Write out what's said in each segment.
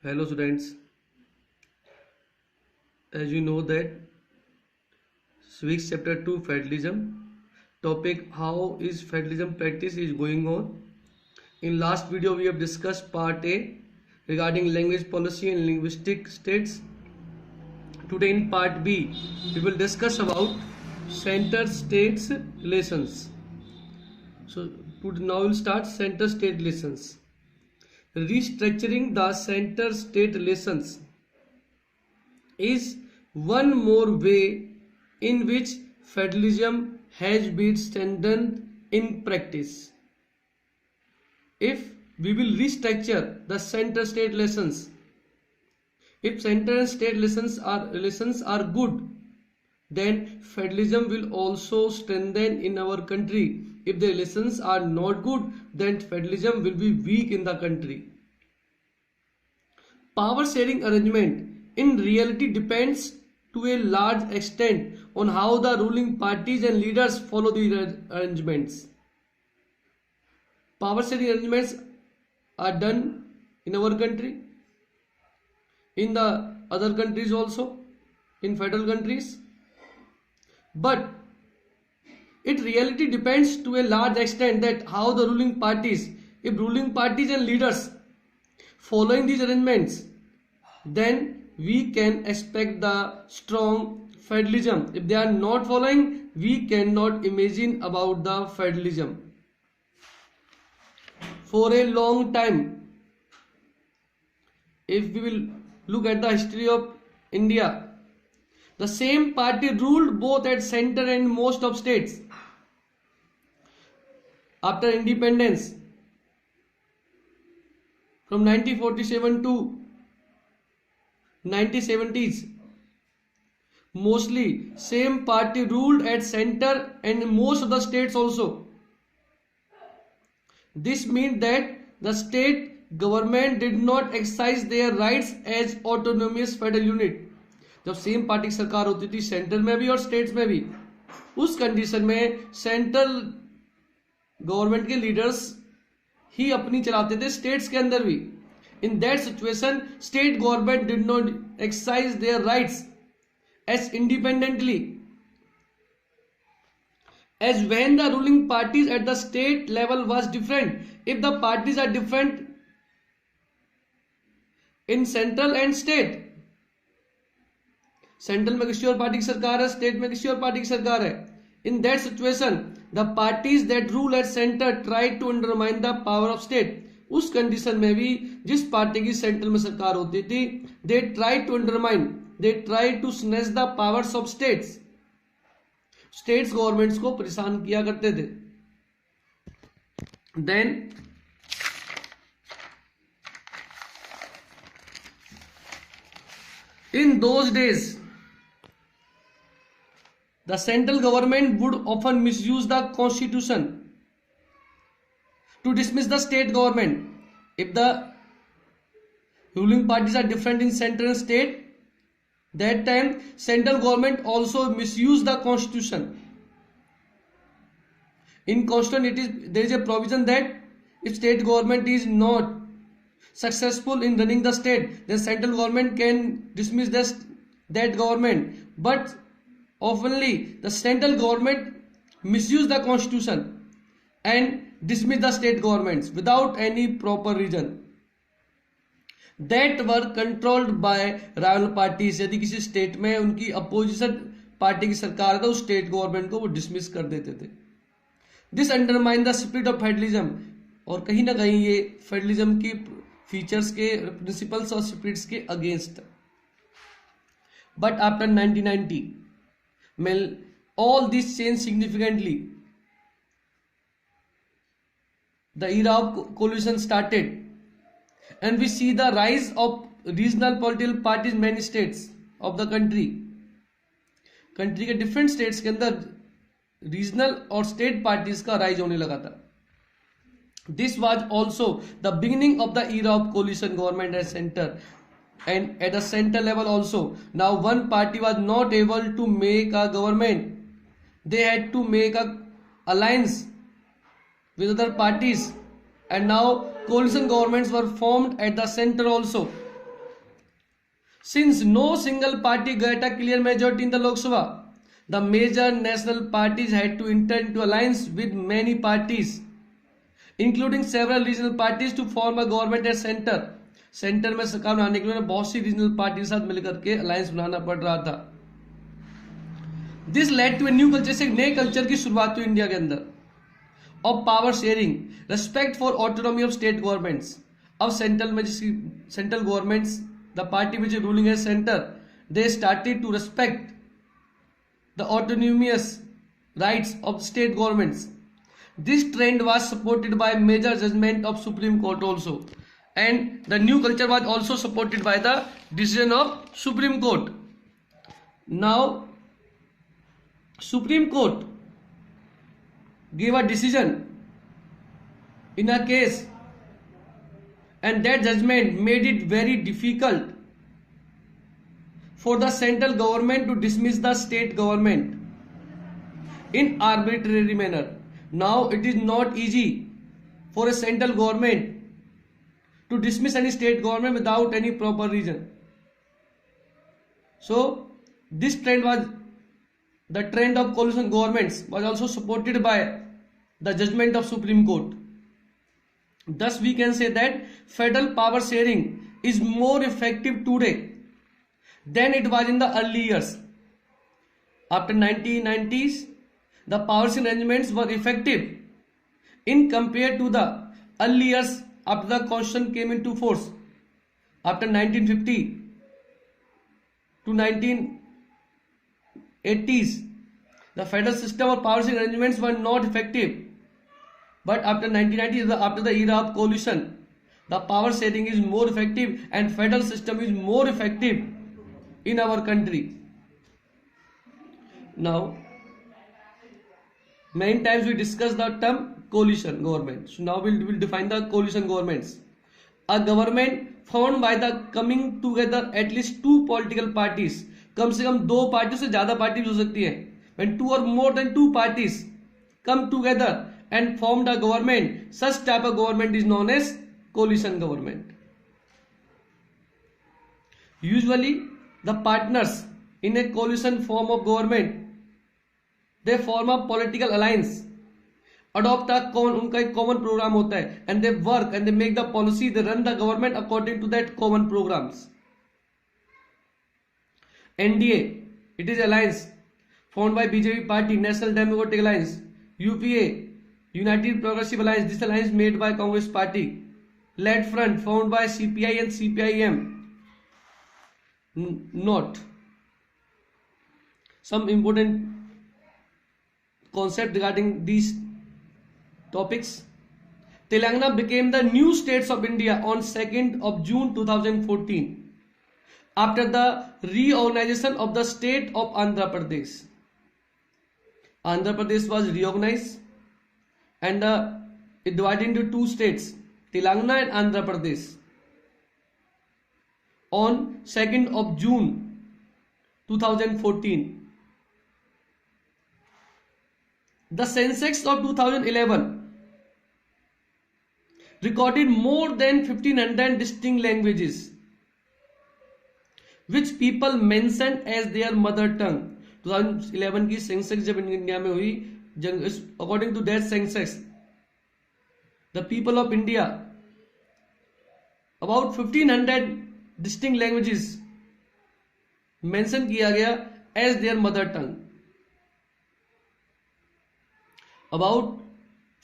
Hello students, as you know that civics chapter 2 federalism topic how is federalism practice is going on. In last video we have discussed part A regarding language policy and linguistic states. Today in part B we will discuss about center states relations. So now we'll start center state relations. Restructuring the center state relations is one more way in which federalism has been strengthened in practice. If we will restructure the center state relations, if center and state relations are good, then federalism will also strengthen in our country. If the relations are not good, then federalism will be weak in the country. Power sharing arrangement in reality depends to a large extent on how the ruling parties and leaders follow the arrangements. Power sharing arrangements are done in our country, in the other countries also, in federal countries. But it reality depends to a large extent that how the ruling parties, if ruling parties and leaders following these arrangements, then we can expect the strong federalism. If they are not following, we cannot imagine about the federalism. For a long time, if we will look at the history of India, the same party ruled both at center and most of states. After independence, from 1947 to 1970s, mostly same party ruled at center and most of the states also. This means that the state government did not exercise their rights as autonomous federal unit. जब same party की सरकार होती थी centre में भी और states में भी, उस कंडीशन में सेंट्रल गवर्नमेंट के लीडर्स ही अपनी चलाते थे स्टेट्स के अंदर भी. In that situation, state government did not exercise their rights as independently as when the ruling parties at the state level was different. If the parties are different in central and state, central में किसी और party की सरकार है, state में किसी और party की सरकार है, in that situation the parties that rule at center try to undermine the power of state. उस कंडीशन में भी जिस पार्टी की सेंट्रल में सरकार होती थी, they try to undermine, they try to snatch the powers of states. States governments को परेशान किया करते थे. Then in those days the central government would often misuse the constitution to dismiss the state government. If the ruling parties are different in center and state, that time central government also misuse the constitution. In constitution there is a provision that if state government is not successful in running the state, then central government can dismiss that government. But oftenly the central government misuse the constitution and dismiss the state governments without any proper reason that were controlled by rival parties. यदि किसी state में उनकी opposition party की सरकार है तो उस state government को वो डिसमिस कर देते थे. This undermine the spirit of federalism, और कहीं ना कहीं ये फेडरलिज्म की फीचर्स के, प्रिंसिपल्स और स्पिरिट्स के against. But after 1990 all this changed significantly. The era of coalition started and we see the rise of regional political parties in many states of the country. Country के different states के अंदर regional और state parties का rise होने लगा था. This was also the beginning of the era of coalition government at center and at the center level also. Now one party was not able to make a government, they had to make a alliance with other parties, and now coalition governments were formed at the center also. Since no single party got a clear majority in the Lok Sabha, the major national parties had to enter into alliance with many parties, including several regional parties, to form a government at center. Centre में सरकार बनाने के लिए बहुत सी regional party के साथ मिलकर के अलायंस बनाना पड़ रहा था. This led to a new culture, से एक नए कल्चर की शुरुआत हुई इंडिया के अंदर, of power sharing, respect for autonomy of state governments. अब सेंट्रल में central governments, the party which is ruling as centre, they started to respect the autonomous rights of state governments. This trend was supported by major judgment of Supreme Court also, and the new culture was also supported by the decision of Supreme Court. Now Supreme Court gave a decision in a case, and that judgment made it very difficult for the central government to dismiss the state government in arbitrary manner. Now it is not easy for a central government to dismiss any state government without any proper reason. So this trend was, the trend of coalition governments was also supported by the judgment of Supreme Court. Thus we can say that federal power sharing is more effective today than it was in the early years. After 1990s, the power sharing arrangements were effective in compared to the early years after the constitution came into force. After 1950 to 1980s, the federal system of power sharing arrangements were not effective. But after 1990s, after the era of coalition, the power sharing is more effective and federal system is more effective in our country. Now, many times we discuss the term coalition government. So now we'll define the coalition governments. A government formed by the coming together at least two political parties. कम से कम दो पार्टियों से ज्यादा party हो सकती है. When two or more than two parties come together and form the government, such type of government is known as coalition government. Usually the partners in a coalition form of government, they form a political alliance, adopt a उनका एक common program होता है, and they work and they make the policy, they run the government according to that common programs. NDA, it is alliance formed by BJP party, National Democratic Alliance, UPA, United Progressive Alliance, this alliance made by Congress party, Led Front formed by CPI and CPIM. Note some important concept regarding these topics. Telangana became the new states of India on 2nd of June 2014 after the reorganization of the state of Andhra Pradesh. Andhra Pradesh was reorganized and it divided into two states, Telangana and Andhra Pradesh, on 2nd of June 2014. The census of 2011 recorded more than 1500 distinct languages which people mentioned as their mother tongue. 2011 की census जब India में हुई, according to that census, the people of India, about 1500 distinct languages mention किया गया as their mother tongue. About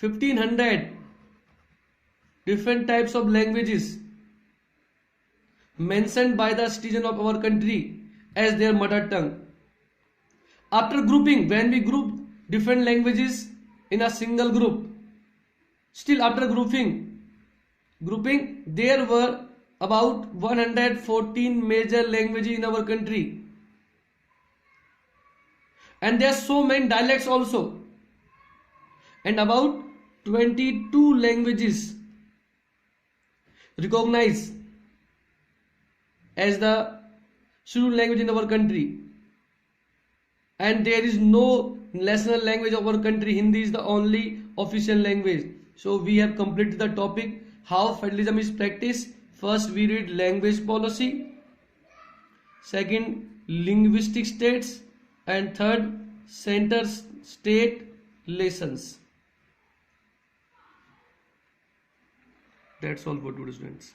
1500 different types of languages mentioned by the citizen of our country as their mother tongue. After grouping, when we group different languages in a single group, still after grouping, there were about 114 major languages in our country, and there are so many dialects also, and about 22 languages recognized as the scheduled language in our country, and there is no national language of our country. Hindi is the only official language. So we have completed the topic how federalism is practiced. First we read language policy, second linguistic states, and third center state lessons. That's all for today, students.